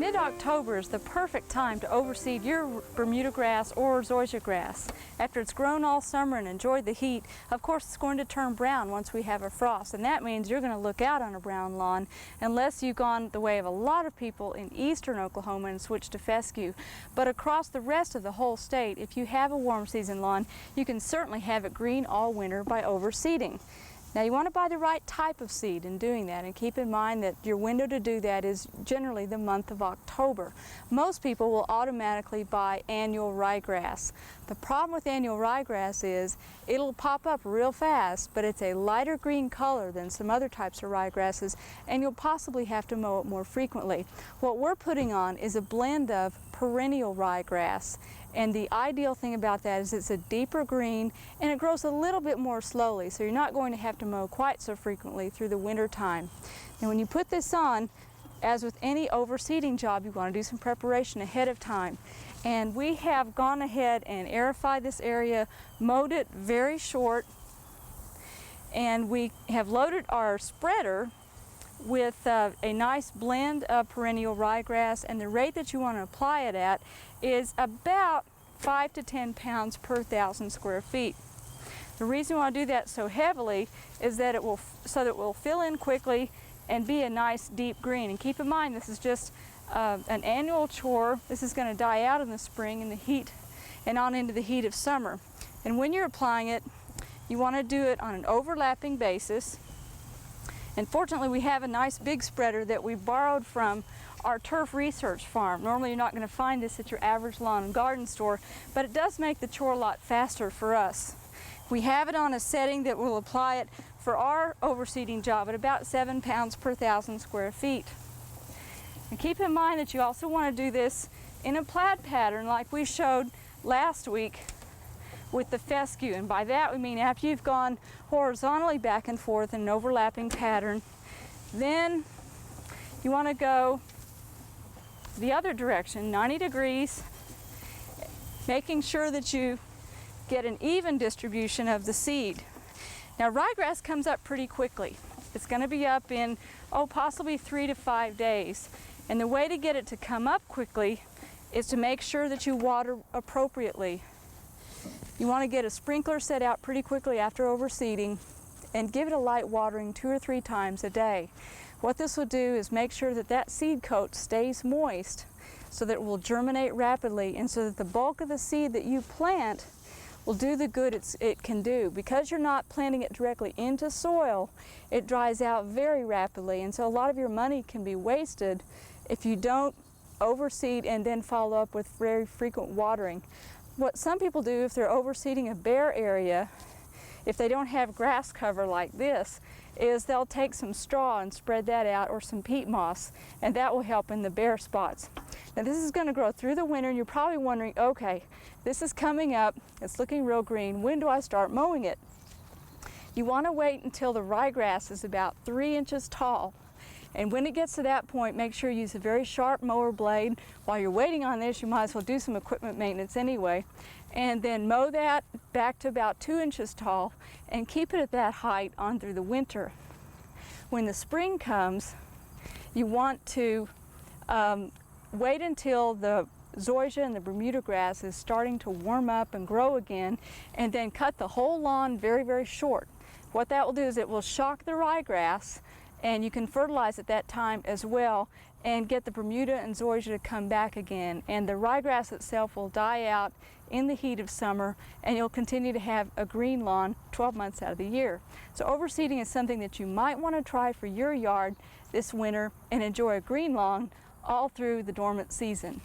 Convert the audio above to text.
Mid-October is the perfect time to overseed your Bermuda grass or zoysia grass. After it's grown all summer and enjoyed the heat, of course it's going to turn brown once we have a frost, and that means you're going to look out on a brown lawn unless you've gone the way of a lot of people in eastern Oklahoma and switched to fescue. But across the rest of the whole state, if you have a warm season lawn, you can certainly have it green all winter by overseeding. Now you want to buy the right type of seed in doing that, and keep in mind that your window to do that is generally the month of October. Most people will automatically buy annual ryegrass. The problem with annual ryegrass is it'll pop up real fast, but it's a lighter green color than some other types of ryegrasses, and you'll possibly have to mow it more frequently. What we're putting on is a blend of perennial ryegrass. And the ideal thing about that is it's a deeper green and it grows a little bit more slowly, so you're not going to have to mow quite so frequently through the winter time. And when you put this on, as with any overseeding job, you want to do some preparation ahead of time. And we have gone ahead and aerified this area, mowed it very short, and we have loaded our spreader with a nice blend of perennial ryegrass, and the rate that you want to apply it at is about 5 to 10 pounds per 1,000 square feet. The reason we want to do that so heavily is that it will fill in quickly and be a nice deep green. And keep in mind, this is just an annual chore. This is going to die out in the spring in the heat and on into the heat of summer. And when you're applying it, you want to do it on an overlapping basis. And fortunately, we have a nice big spreader that we borrowed from our turf research farm. Normally, you're not going to find this at your average lawn and garden store, but it does make the chore a lot faster for us. We have it on a setting that will apply it for our overseeding job at about 7 pounds per 1,000 square feet. And keep in mind that you also want to do this in a plaid pattern like we showed last week with the fescue, and by that we mean after you've gone horizontally back and forth in an overlapping pattern, then you want to go the other direction, 90 degrees, making sure that you get an even distribution of the seed. Now ryegrass comes up pretty quickly. It's going to be up in, possibly 3 to 5 days. And the way to get it to come up quickly is to make sure that you water appropriately. You want to get a sprinkler set out pretty quickly after overseeding and give it a light watering 2 or 3 times a day. What this will do is make sure that that seed coat stays moist so that it will germinate rapidly, and so that the bulk of the seed that you plant will do the good it can do. Because you're not planting it directly into soil, it dries out very rapidly, and so a lot of your money can be wasted if you don't overseed and then follow up with very frequent watering. What some people do if they're overseeding a bare area, if they don't have grass cover like this, is they'll take some straw and spread that out, or some peat moss, and that will help in the bare spots. Now this is going to grow through the winter, and you're probably wondering, okay, this is coming up, it's looking real green, when do I start mowing it? You want to wait until the ryegrass is about 3 inches tall. And when it gets to that point, make sure you use a very sharp mower blade. While you're waiting on this, you might as well do some equipment maintenance anyway. And then mow that back to about 2 inches tall and keep it at that height on through the winter. When the spring comes, you want to wait until the zoysia and the Bermuda grass is starting to warm up and grow again, and then cut the whole lawn very, very short. What that will do is it will shock the ryegrass, and you can fertilize at that time as well and get the Bermuda and zoysia to come back again. And the ryegrass itself will die out in the heat of summer, and you'll continue to have a green lawn 12 months out of the year. So overseeding is something that you might want to try for your yard this winter and enjoy a green lawn all through the dormant season.